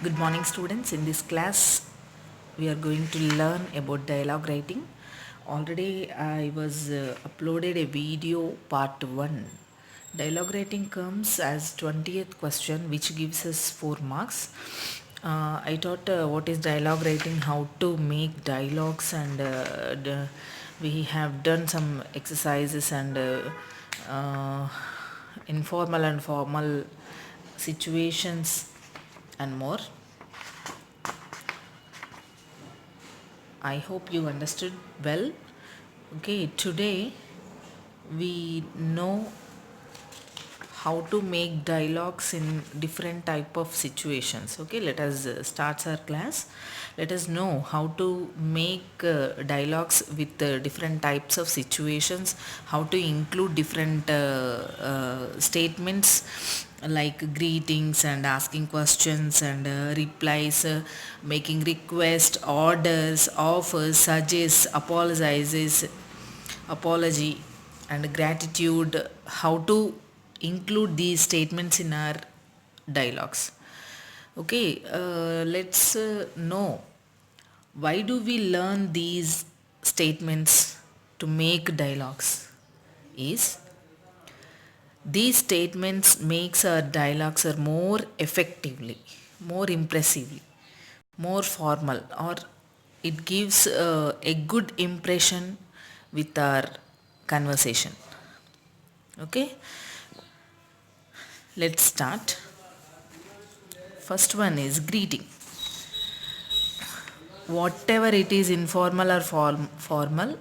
Good morning, students. In this class, we are going to learn about dialogue writing. Already, I was uploaded a video part 1. Dialogue writing comes as 20th question, which gives us 4 marks. I taught what is dialogue writing, how to make dialogues, and we have done some exercises and informal and formal situations and more. I hope you understood well. Okay, today we know how to make dialogues in different type of situations. Okay, let us start our class. Let us know how to make dialogues with different types of situations, how to include different statements like greetings and asking questions and replies, making request, orders, offers, suggests, apologizes, apology, and gratitude. How to include these statements in our dialogues. Okay, let's know why do we learn these statements to make dialogues. Is these statements makes our dialogues are more effectively, more impressively, more formal, or it gives a good impression with our conversation. Okay, let's start. First one is greeting. Whatever it is, informal or formal,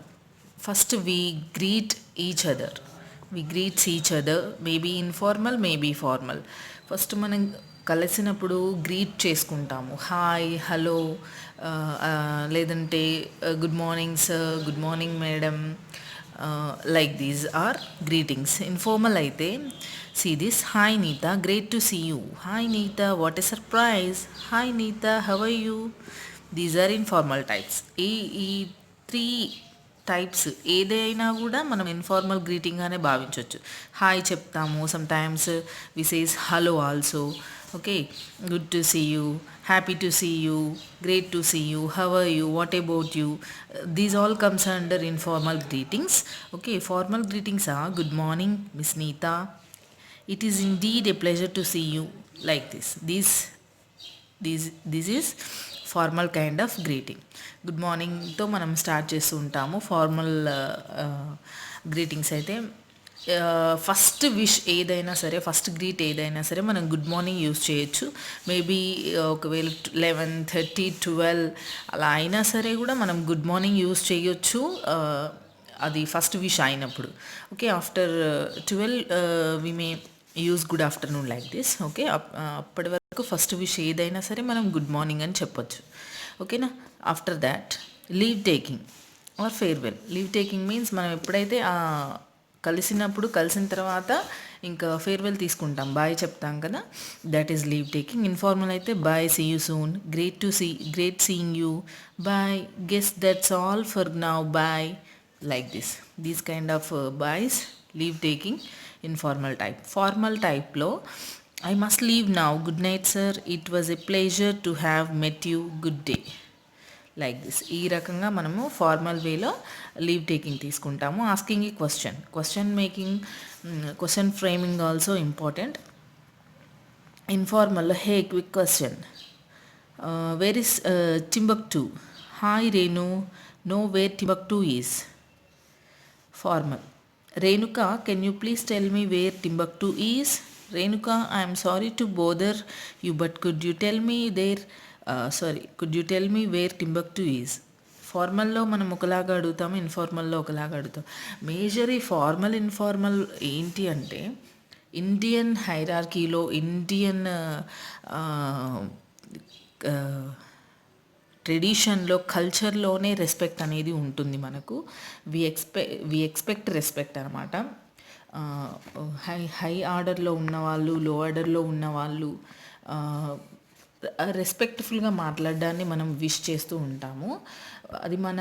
first we greet each other. We greet each other, maybe informal, maybe formal. First మనం కలిసినప్పుడు greet చేసుకుంటాము, hi, hello, లేదంటే good morning sir, good morning madam, like these are greetings. Informal అయితే see this, hi Neeta, great to see you, hi Neeta, what a surprise, hi Neeta, how are you. These are informal types. ఈ three types ఏదైనా కూడా మనం informal గ్రీటింగ్గానే భావించవచ్చు. Hi చెప్తాము, sometimes we says hello also. Okay, good to see you, happy to see you, great to see you, how are you, what about you. These all comes under informal greetings. Okay, formal greetings are good morning miss Neeta, it is indeed a pleasure to see you, like this is formal kind of greeting. Good మార్నింగ్తో మనం start చేస్తూ ఉంటాము formal greetings అయితే. First wish ఏదైనా సరే, first greet ఏదైనా సరే మనం good morning use చేయొచ్చు. మేబీ ఒకవేళ 11:30, 12 అలా అయినా సరే కూడా మనం గుడ్ మార్నింగ్ యూస్ చేయొచ్చు, అది ఫస్ట్ విష్ అయినప్పుడు. Okay, after 12 we may use good afternoon like this. Okay, అప్పటి వరకు ఫస్ట్ విష్ ఏదైనా సరే మనం గుడ్ మార్నింగ్ అని చెప్పొచ్చు. ఓకేనా. After that leave taking or farewell. Leave taking means మనం ఎప్పుడైతే కలిసిన తర్వాత ఇంకా ఫేర్వెల్ తీసుకుంటాం, బాయ్ చెప్తాం కదా, that is leave taking. Informal అయితే bye, see you soon, great seeing you, bye, guess that's all for now, bye, like these kind of byes, leave taking informal type. Formal టైప్లో I must leave now, good night sir, it was a pleasure to have met you, good day, like this. ఈ రకంగా మనము formal వేలో leave taking తీసుకుంటాము. Asking a question making, question framing also important. ఇన్ఫార్మల్లో hey quick question, where is Timbuktu, hi Renu, no where Timbuktu is. Formal, Renuka, can you please tell me where Timbuktu is? Renuka, I am sorry to bother you, but could you tell me where Timbuktu is? ఫార్మల్లో మనం ఒకలాగా అడుగుతాము, ఇన్ఫార్మల్లో ఒకలాగా అడుగుతాం. Major ఈ formal informal ఏంటి అంటే, Indian హైరార్కీలో, Indian ట్రెడిషన్లో, కల్చర్లోనే respect అనేది ఉంటుంది మనకు. వి ఎక్స్పెక్ట్ రెస్పెక్ట్ అనమాట. హై ఆర్డర్లో ఉన్నవాళ్ళు, లో ఆర్డర్లో ఉన్నవాళ్ళు రెస్పెక్ట్ఫుల్గా మాట్లాడడాన్ని మనం విష్ చేస్తూ ఉంటాము. అది మన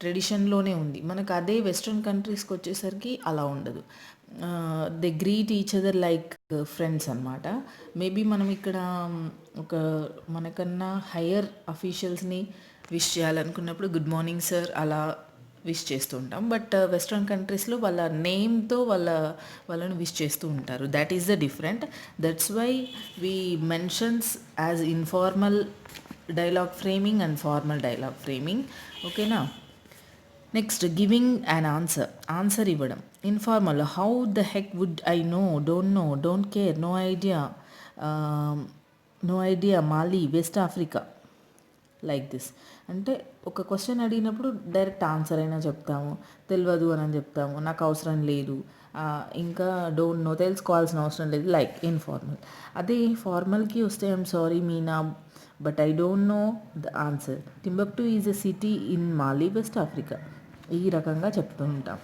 ట్రెడిషన్లోనే ఉంది. మనకు అదే వెస్ట్రన్ కంట్రీస్కి వచ్చేసరికి అలా ఉండదు. They greet each other like friends అనమాట. మేబీ మనం ఇక్కడ ఒక మనకన్నా హయ్యర్ అఫీషియల్స్ని విష్ చేయాలనుకున్నప్పుడు గుడ్ మార్నింగ్ సార్ అలా విష్ చేస్తూ ఉంటాం. బట్ వెస్ట్రన్ కంట్రీస్లో వాళ్ళ నేమ్తో వాళ్ళని విష్ చేస్తూ ఉంటారు. That is the different. That's why we mentions as informal dialogue framing and formal dialogue framing. ఓకేనా? నెక్స్ట్ గివింగ్ అన్ ఆన్సర్ ఇవ్వడం. Informal how the heck would I know don't care no idea Mali West Africa like this. అంటే ఒక question అడిగినప్పుడు direct answer అయినా చెప్తాము, తెలియదు అని చెప్తాము, నాకు అవసరం లేదు, ఇంకా డోంట్ నో తెలుసుకోవాల్సిన అవసరం లేదు, లైక్ ఇన్ఫార్మల్. అదే ఫార్మల్కి వస్తే I'm sorry Meena but I don't know the answer. Timbuktu is a city in Mali West Africa. ఈ రకంగా చెప్తూ ఉంటాం.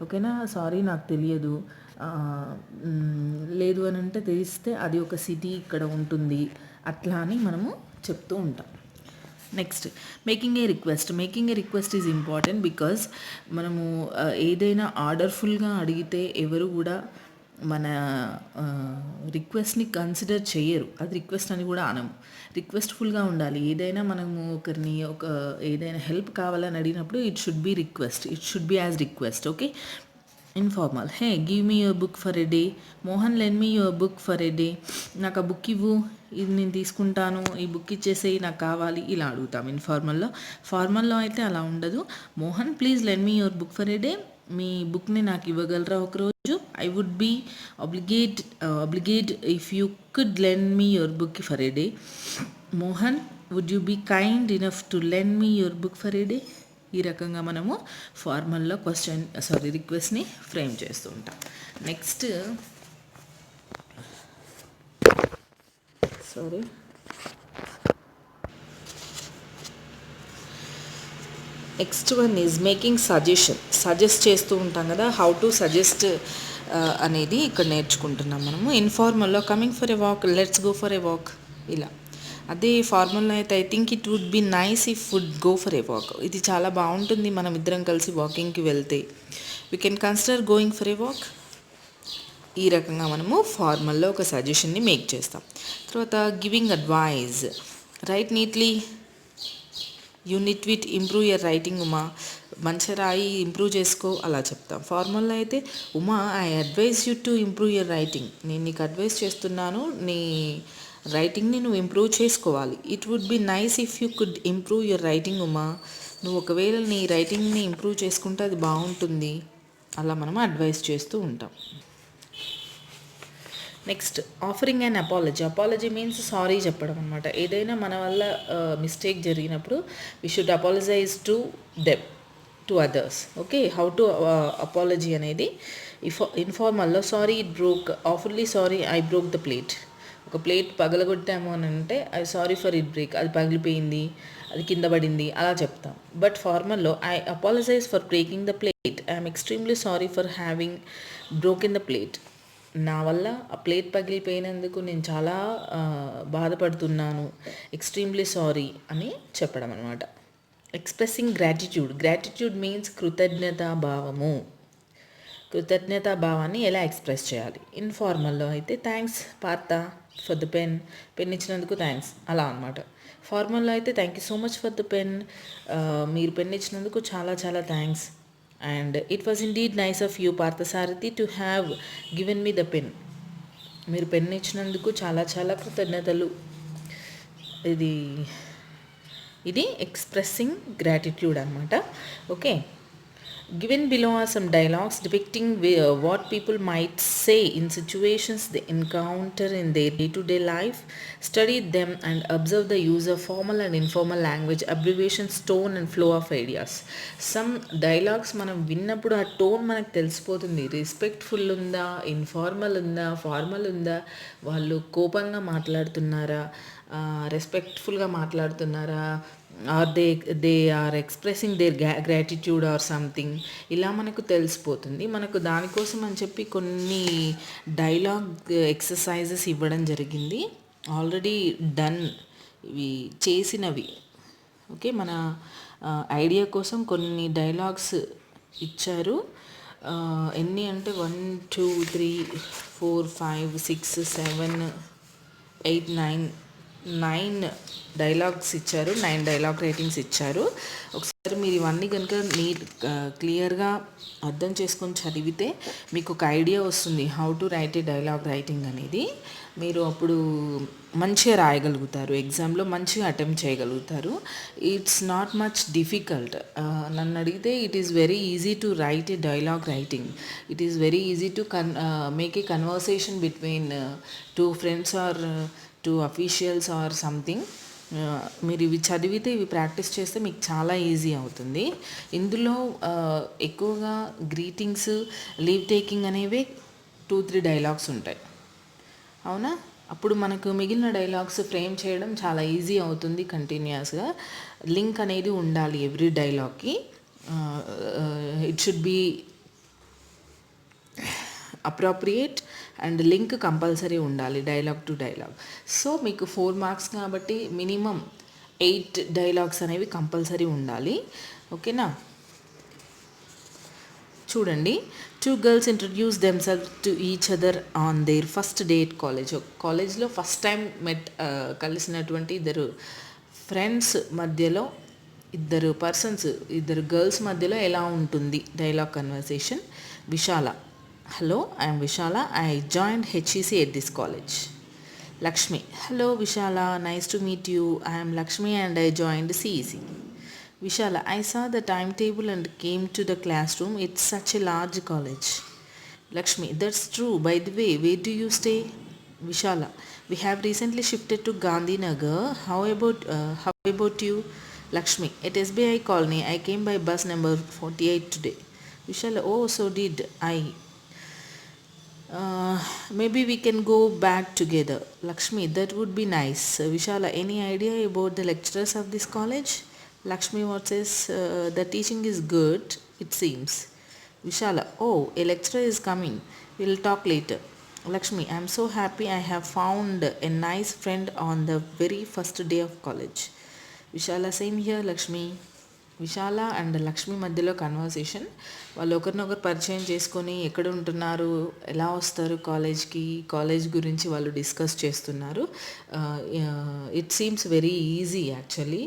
ఓకేనా? సారీ నాకు తెలియదు, లేదు అని అంటే తెలిస్తే అది ఒక సిటీ ఇక్కడ ఉంటుంది, అట్లా అని మనము చెప్తూ ఉంటాం. Next making a request is important because మనము ఏదైనా ఆర్డర్ఫుల్గా అడిగితే ఎవరు కూడా మన రిక్వెస్ట్ని కన్సిడర్ చేయరు. అది రిక్వెస్ట్ అని కూడా అనము. రిక్వెస్ట్ఫుల్గా ఉండాలి. ఏదైనా మనము ఒకరిని ఏదైనా హెల్ప్ కావాలని అడిగినప్పుడు it should be request, it should be as request. Okay? Informal, hey give me your book for a day, Mohan lend me your book for a day, నాకు ఆ బుక్ ఇవ్వు, ఇది నేను తీసుకుంటాను, ఈ బుక్ ఇచ్చేసేయి, నాకు కావాలి, ఇలా అడుగుతాం ఇన్ఫార్మల్లో. ఫార్మల్లో అయితే అలా ఉండదు. Mohan please lend me your book for a day, మీ బుక్ని నాకు ఇవ్వగలరా ఒకరోజు? I would be obligate if you could lend me your book for a day. Mohan would you be kind enough to lend me your book for a day. ఈ రకంగా మనము ఫార్మల్లో రిక్వెస్ట్ని ఫ్రేమ్ చేస్తూ ఉంటాం. Next one is making suggest చేస్తూ ఉంటాం కదా. హౌ టు సజెస్ట్ అనేది ఇక్కడ నేర్చుకుంటున్నాం మనము. ఇన్ఫార్మల్లో coming for a walk, let's go for a walk, ఇలా. అదే ఫార్మల్లో అయితే I think it would be nice if would go for a walk. ఇది చాలా బాగుంటుంది మనం ఇద్దరం కలిసి వాకింగ్కి వెళ్తే. We can consider going for a walk. ఈ రకంగా మనము ఫార్మల్లో ఒక సజెషన్ని మేక్ చేస్తాం. తర్వాత giving advice, write neatly, unit wit, improve your writing Uma, మంచిగా రాయి, ఇంప్రూవ్ చేసుకో, అలా చెప్తాం. ఫార్మల్లో అయితే Uma I advise you to improve your writing, నేను నీకు అడ్వైజ్ చేస్తున్నాను, నీ రైటింగ్ని నువ్వు ఇంప్రూవ్ చేసుకోవాలి. It would be nice if you could improve your writing Uma, నువ్వు ఒకవేళ నీ రైటింగ్ని ఇంప్రూవ్ చేసుకుంటే అది బాగుంటుంది, అలా మనం అడ్వైస్ చేస్తూ ఉంటాం. Next offering and apology means sorry చెప్పడం అనమాట. ఏదైనా మన వల్ల మిస్టేక్ జరిగినప్పుడు we should apologise to them, to others. Okay? How to apology అనేది ఇన్ఫార్మల్లో sorry it broke, awfully sorry I broke the plate. ఒక ప్లేట్ పగలగొట్టాము అని అంటే I sorry for it break, అది పగిలిపోయింది, అది కింద పడింది, అలా చెప్తాం. బట్ ఫార్మల్లో I apologise for breaking the plate, I'm extremely sorry for having broken the plate. నా వల్ల ఆ ప్లేట్ పగిలిపోయినందుకు నేను చాలా బాధపడుతున్నాను, ఎక్స్ట్రీమ్లీ సారీ అని చెప్పడం అనమాట. ఎక్స్ప్రెసింగ్ గ్రాటిట్యూడ్ మీన్స్ కృతజ్ఞతాభావాన్ని ఎలా ఎక్స్ప్రెస్ చేయాలి? ఇన్ఫార్మల్లో అయితే thanks Partha for the pen ఇచ్చినందుకు థ్యాంక్స్, అలా అనమాట. ఫార్మల్లో అయితే thank you so much for the pen, మీరు పెన్ ఇచ్చినందుకు చాలా చాలా thanks. And it was indeed nice of you Parthasarathi to have given me the pen, మీరు పెన్ ఇచ్చినందుకు చాలా చాలా కృతజ్ఞతలు. ఇది ఎక్స్ప్రెసింగ్ గ్రాటిట్యూడ్ అనమాట. Okay? Given below are some dialogues depicting what people might say in situations they encounter in their day-to-day life. Study them and observe the use of formal and informal language, abbreviations, tone and flow of ideas. Some dialogues మనం విన్నప్పుడు ఆ tone మనకు తెలిసిపోతుంది. Respectful ఉందా, informal ఉందా, formal ఉందా, వాళ్ళు కోపంగా మాట్లాడుతున్నారా, రెస్పెక్ట్ఫుల్గా మాట్లాడుతున్నారా, or they are expressing their gratitude or something, ఇలా మనకు తెలిసిపోతుంది. మనకు దానికోసం అని చెప్పి కొన్ని డైలాగ్ ఎక్సర్సైజెస్ ఇవ్వడం జరిగింది, ఆల్రెడీ డన్, ఇవి చేసినవి. ఓకే? మన ఐడియా కోసం కొన్ని డైలాగ్స్ ఇచ్చారు. ఎన్ని అంటే 1 2 3 4 5 6 7 8 9 డైలాగ్స్ ఇచ్చారు. 9 డైలాగ్ రైటింగ్స్ ఇచ్చారు. ఒకసారి మీరు ఇవన్నీ కనుక క్లియర్గా అర్థం చేసుకొని చదివితే మీకు ఒక ఐడియా వస్తుంది how to write a dialogue writing అనేది. మీరు అప్పుడు మంచిగా రాయగలుగుతారు, ఎగ్జామ్లో మంచిగా అటెంప్ట్ చేయగలుగుతారు. It's not much difficult. నన్ను అడిగితే it is very easy to write a dialogue writing. It is very easy to make a conversation between two friends or two officials or something. మీరు ఇవి చదివితే ఇవి ప్రాక్టీస్ చేస్తే మీకు చాలా ఈజీ అవుతుంది. ఇందులో ఎక్కువగా గ్రీటింగ్స్, లీవ్ టేకింగ్ అనేవి 2-3 డైలాగ్స్ ఉంటాయి, అవునా? అప్పుడు మనకు మిగిలిన డైలాగ్స్ ఫ్రేమ్ చేయడం చాలా ఈజీ అవుతుంది. కంటిన్యూస్గా లింక్ అనేది ఉండాలి ఎవ్రీ డైలాగ్కి. It should be appropriate and link compulsory ఉండాలి డైలాగ్ టు డైలాగ్. సో మీకు 4 మార్క్స్ కాబట్టి మినిమం 8 డైలాగ్స్ అనేవి కంపల్సరీ ఉండాలి, ఓకేనా? చూడండి, 2 girls introduce themselves to each other on their first day at college. కాలేజ్లో ఫస్ట్ టైం కలిసినటువంటి ఇద్దరు ఫ్రెండ్స్ మధ్యలో, ఇద్దరు గర్ల్స్ మధ్యలో ఎలా ఉంటుంది dialogue conversation. Vishala, hello, I am Vishala. I joined HEC at this college. Lakshmi, hello Vishala, nice to meet you. I am Lakshmi and I joined CEC. Vishala, I saw the timetable and came to the classroom. It's such a large college. Lakshmi, that's true. By the way, where do you stay? Vishala, we have recently shifted to Gandhinagar. How about you? Lakshmi, at SBI Colony. I came by bus number 48 today. Vishala, oh, so did I. Maybe we can go back together. Lakshmi, that would be nice. Vishala, any idea about the lecturers of this college? Lakshmi, what says? The teaching is good, it seems. Vishala, oh, a lecturer is coming. We'll talk later. Lakshmi, I'm so happy I have found a nice friend on the very first day of college. Vishala, same here, Lakshmi. Vishala and Lakshmi మధ్యలో conversation. వాళ్ళు ఒకరినొకరు పరిచయం చేసుకొని ఎక్కడ ఉంటున్నారు, ఎలా వస్తారు కాలేజ్కి, కాలేజ్ గురించి వాళ్ళు డిస్కస్ చేస్తున్నారు. It seems very easy actually.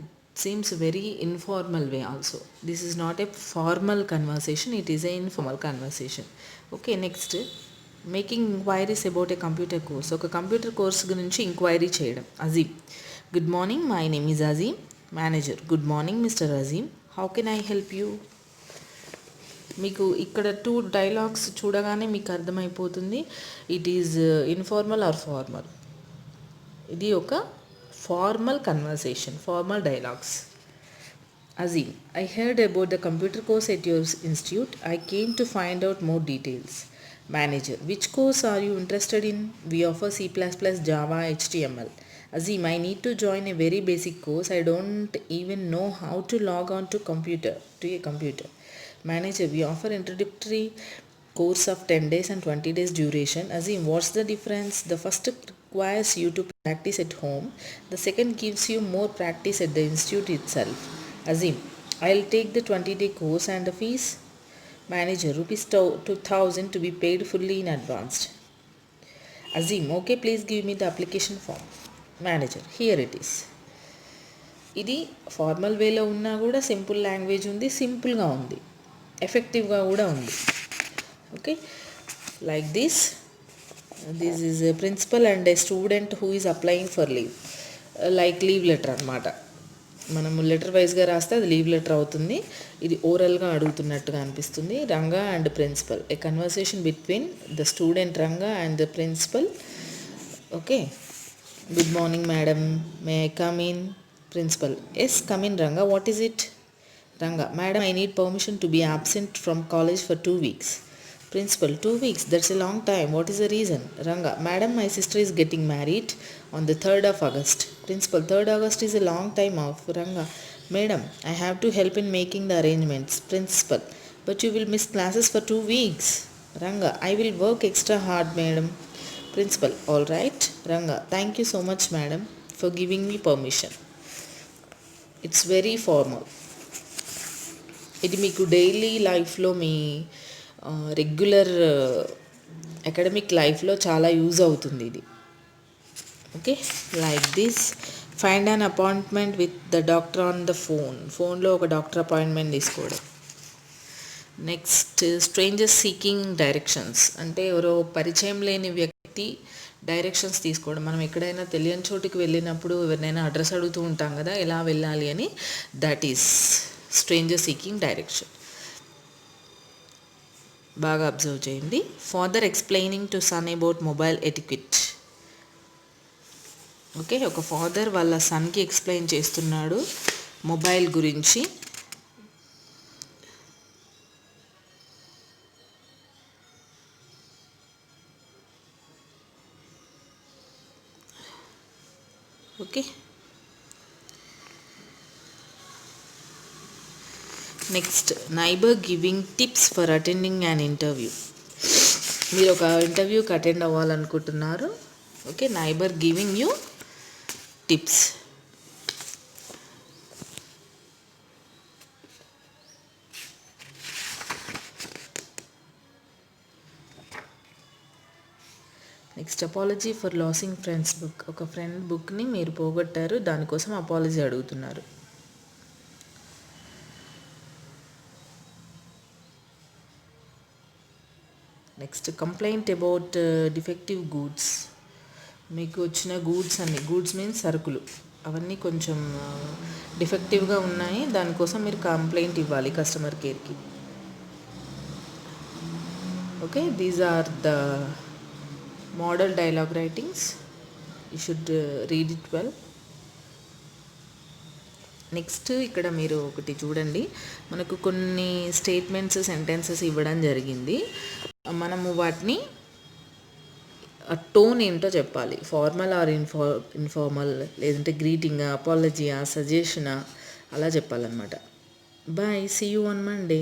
It seems very informal way also. This is not a formal conversation, it is a informal conversation. Okay, next making enquiries about a computer course. ఒక computer course గురించి enquiry చేయడం. Azeem, good morning, my name is Azeem. Manager, good morning mister Azeem, how can I help you? మీకు ఇక్కడ 2 dialogues చూడగానే మీకు అర్థమైపోతుంది it is informal or formal. ఇది ఒక formal conversation, formal dialogues. Azeem, I heard about the computer course at your institute. I came to find out more details. Manager, which course are you interested in? We offer C++, Java, HTML. Azim, I need to join a very basic course. I don't even know how to log on to a computer. Manager, we offer introductory course of 10 days and 20 days duration. Azim, what's the difference? The first requires you to practice at home. The second gives you more practice at the institute itself. Azim, I'll take the 20-day course and the fees. Manager, rupees 2000 to be paid fully in advance. Azim, okay, please give me the application form. Manager, here it is. ఇది formal వేలో ఉన్నా కూడా simple language ఉంది, సింపుల్గా ఉంది, ఎఫెక్టివ్గా కూడా ఉంది. Okay, like this is a principal and a student who is applying for leave. Like leave letter అనమాట. మనము లెటర్ వైజ్గా రాస్తే అది లీవ్ లెటర్ అవుతుంది. ఇది ఓరల్గా అడుగుతున్నట్టుగా అనిపిస్తుంది. Ranga and principal, a conversation between the student Ranga and the principal. Okay, good morning madam, may I come in? Principal, yes, come in Ranga. What is it? Ranga, madam, I need permission to be absent from college for 2 weeks. Principal, 2 weeks? That's a long time. What is the reason? Ranga, madam, my sister is getting married on the 3rd of August. Principal, 3rd August is a long time off. Ranga, madam, I have to help in making the arrangements. Principal, but you will miss classes for 2 weeks. Ranga, I will work extra hard, madam. Principal, all right. Ranga, thank you so much, madam, for giving me permission. It's very formal. ఇది మీకు daily లైఫ్లో మీ regular academic లైఫ్లో చాలా use అవుతుంది ఇది. Okay, like this. Find an appointment with the doctor on the ఫోన్లో ఒక doctor appointment తీసుకోవడం. నెక్స్ట్, స్ట్రేంజర్స్ సీకింగ్ డైరెక్షన్స్, అంటే ఎవరో పరిచయం లేని వ్యక్తి డైరెక్షన్స్ తీసుకోవడం. మనం ఎక్కడైనా తెలియని చోటుకి వెళ్ళినప్పుడు ఎవరినైనా అడ్రస్ అడుగుతూ ఉంటాం కదా, ఎలా వెళ్ళాలి అని. That is stranger seeking direction. బాగా అబ్జర్వ్ చేయండి. Father explaining to son about mobile etiquette. Okay, ఒక ఫాదర్ వాళ్ళ సన్కి ఎక్స్ప్లెయిన్ చేస్తున్నాడు మొబైల్ గురించి. Okay, next, neighbour giving tips for attending an interview. మీరు ఒక ఇంటర్వ్యూకి అటెండ్ అవ్వాలనుకుంటున్నారు. Okay, neighbour giving you tips. Next, apology for losing friends book. ఒక ఫ్రెండ్ బుక్ని మీరు పోగొట్టారు, దానికోసం అపాలజీ అడుగుతున్నారు. Next, complaint about defective goods. మీకు వచ్చిన గూడ్స్ మీన్స్ సరుకులు, అవన్నీ కొంచెం డిఫెక్టివ్గా ఉన్నాయి, దానికోసం మీరు కంప్లైంట్ ఇవ్వాలి కస్టమర్ కేర్కి. Okay, these are the model dialogue writings. You should read it well. Next, ఇక్కడ మీరు ఒకటి చూడండి, మనకు కొన్ని స్టేట్మెంట్స్, సెంటెన్సెస్ ఇవ్వడం జరిగింది. మనము వాటిని టోన్ ఏంటో చెప్పాలి. ఫార్మల్ ఆర్ ఇన్ఫార్మల్, లేదంటే గ్రీటింగా, అపాలజీయా, సజెషనా, అలా చెప్పాలన్నమాట. Bye, see you on Monday.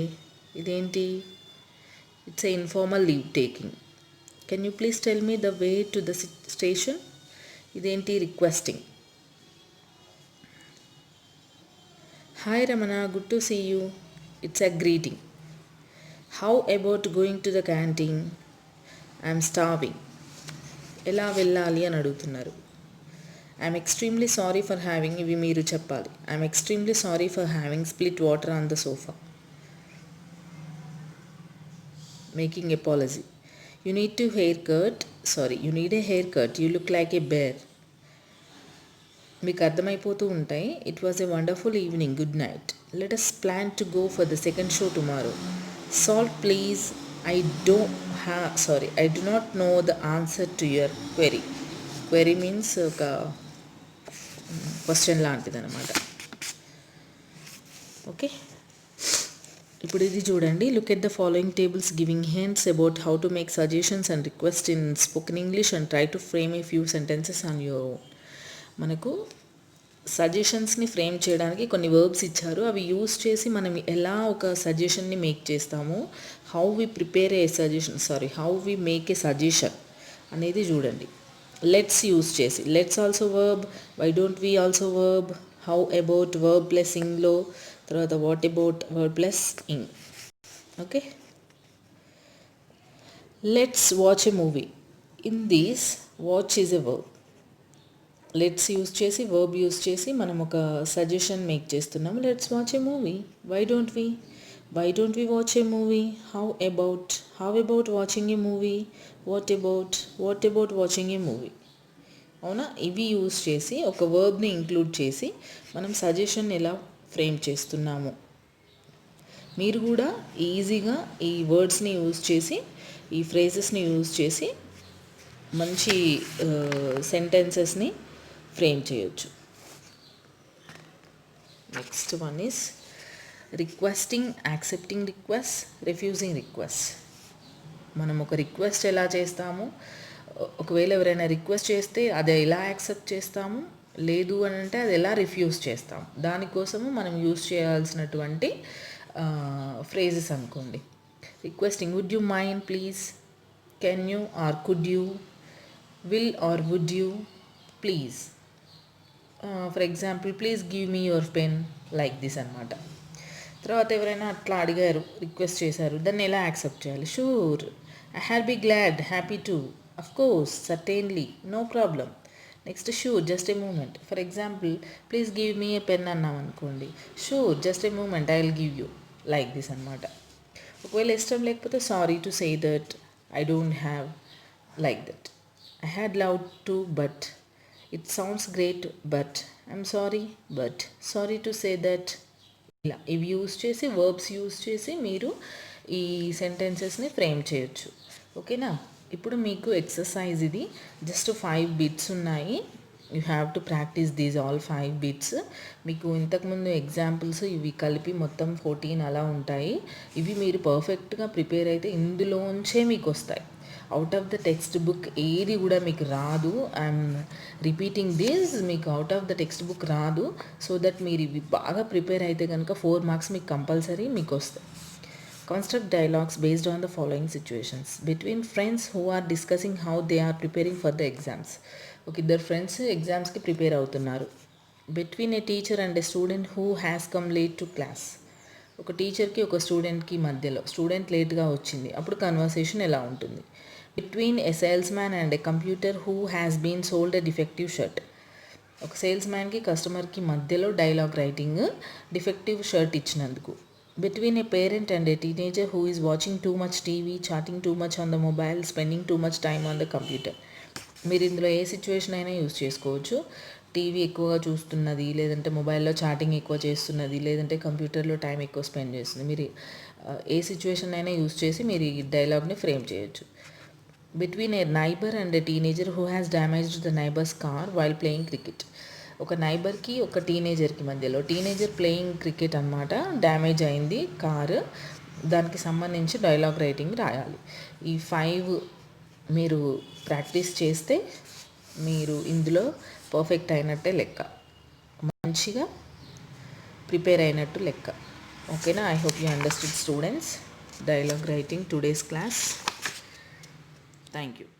ఇదేంటి? It's a informal leave taking. Can you please tell me the way to the station. ఇదేంటి? Requesting. Hi Ramana, good to see you. It's a greeting. How about going to the canteen. I'm starving. ఎలా వెళ్ళాలి అని అడుగుతున్నారు. I'm extremely sorry for having, ఇవి మీరు చెప్పాలి. I'm extremely sorry for having split water on the sofa. Making apology. You need a haircut. You look like a bear. మీకు అర్థమైపోతూ ఉంటాయి. It was a wonderful evening. Good night. Let us plan to go for the second show tomorrow. Salt please. I do not know the answer to your query. Query means ఒక question లాంటిది అనమాట. Okay, ఇప్పుడు ఇది చూడండి. Look at the following tables giving hints about how to make suggestions and request in spoken English and try to frame a few sentences on your own. మనకు సజెషన్స్ని frame చేయడానికి కొన్ని verbs ఇచ్చారు. అవి యూస్ చేసి మనం ఎలా ఒక సజెషన్ని మేక్ చేస్తాము, how we make a suggestion అనేది చూడండి. లెట్స్ యూస్ చేసి, let's also verb, why don't we also verb, how about verb plus ఇంగ్లో, తర్వాత what about verb plus ing. Okay, let's watch a movie. In these watch is a verb. Let's use చేసి, verb use చేసి మనం ఒక suggestion make చేస్తున్నాము. Let's watch a movie. Why don't we watch a movie. How about watching a movie. What about watching a movie. అవునా, ఇవి use చేసి ఒక వర్బ్ని include చేసి మనం సజెషన్ ఎలా ఫ్రేమ్ చేస్తున్నాము. మీరు కూడా ఈజీగా ఈ వర్డ్స్ని యూజ్ చేసి, ఈ ఫ్రేజెస్ని యూజ్ చేసి మంచి సెంటెన్సెస్ని ఫ్రేమ్ చేయొచ్చు. Next one is requesting, accepting request, refusing request. మనం ఒక రిక్వెస్ట్ ఎలా చేస్తాము, ఒకవేళ ఎవరైనా రిక్వెస్ట్ చేస్తే అది ఎలా యాక్సెప్ట్ చేస్తాము, లేదు అని అంటే అది ఎలా రిఫ్యూజ్ చేస్తాం, దానికోసము మనం యూజ్ చేయాల్సినటువంటి ఫ్రేజెస్ అనుకోండి. Requesting, would you mind please, can you or could you, will or would you, please. For example please give me your pen like this అనమాట. తర్వాత ఎవరైనా అట్లా అడిగారు, రిక్వెస్ట్ చేశారు, దాన్ని ఎలా యాక్సెప్ట్ చేయాలి? Sure, I had be glad, happy to, of course, certainly, no problem. Next sure, just a moment. For example please give me a pen అన్నాం అనుకోండి, sure, just a moment, I will give you, like this అనమాట. ఒకవేళ ఇష్టం లేకపోతే sorry to say that, I don't have, like that. I had love to but, it sounds great but, I'm sorry but, sorry to say that. ఇలా ఇవి use చేసి, verbs use చేసి మీరు ఈ సెంటెన్సెస్ని ఫ్రేమ్ చేయొచ్చు. ఓకేనా? ఇప్పుడు మీకు ఎక్సర్సైజ్ ఇది, జస్ట్ 5 బిట్స్ ఉన్నాయి. You have to practice these all 5 bits. మీకు ఇంతకుముందు ఎగ్జాంపుల్స్ ఇవి కలిపి మొత్తం 14 అలా ఉంటాయి. ఇవి మీరు పర్ఫెక్ట్గా ప్రిపేర్ అయితే ఇందులోంచే మీకు వస్తాయి. Out of the text book ఏది కూడా మీకు రాదు. ఐఎమ్ రిపీటింగ్ దిస్, మీకు out of the text book రాదు. సో దట్ మీరు ఇవి బాగా ప్రిపేర్ అయితే కనుక 4 మార్క్స్ మీకు కంపల్సరీ మీకు వస్తాయి. Construct dialogues based on the following situations. Between friends who are discussing how they are preparing for the exams. ఒక ఇద్దరు ఫ్రెండ్స్ ఎగ్జామ్స్కి ప్రిపేర్ అవుతున్నారు. Between a teacher and a student who has come late to class. ఒక టీచర్కి ఒక స్టూడెంట్కి మధ్యలో, student లేట్గా వచ్చింది, అప్పుడు కన్వర్సేషన్ ఎలా ఉంటుంది? Between a salesman and a computer who has been sold a defective shirt. ఒక సేల్స్ మ్యాన్కి కస్టమర్కి మధ్యలో డైలాగ్ రైటింగ్, డిఫెక్టివ్ షర్ట్ ఇచ్చినందుకు. Between a parent and a teenager who is watching too much TV, chatting too much on the mobile, spending too much time on the computer. మీరు ఇందులో ఏ situation అయినా use చేసుకోవచ్చు. TV ఎక్కువగా చూస్తున్నది, లేదంటే మొబైల్లో చాటింగ్ ఎక్కువ చేస్తున్నది, లేదంటే కంప్యూటర్లో టైం ఎక్కువ స్పెండ్ చేస్తుంది. మీరు ఏ సిచ్యువేషన్ అయినా యూస్ చేసి మీరు ఈ డైలాగ్ని ఫ్రేమ్ చేయొచ్చు. Between A neighbour and a teenager who has damaged the neighbours car while playing cricket. ఒక నైబర్కి ఒక టీనేజర్కి మధ్యలో, టీనేజర్ ప్లేయింగ్ క్రికెట్ అనమాట, డ్యామేజ్ అయింది కారు, దానికి సంబంధించి డైలాగ్ రైటింగ్ రాయాలి. ఈ 5 మీరు ప్రాక్టీస్ చేస్తే మీరు ఇందులో పర్ఫెక్ట్ అయినట్టే లెక్క, మంచిగా ప్రిపేర్ అయినట్టు లెక్క. ఓకేనా? I hope you understood students dialogue writing today's class. Thank you.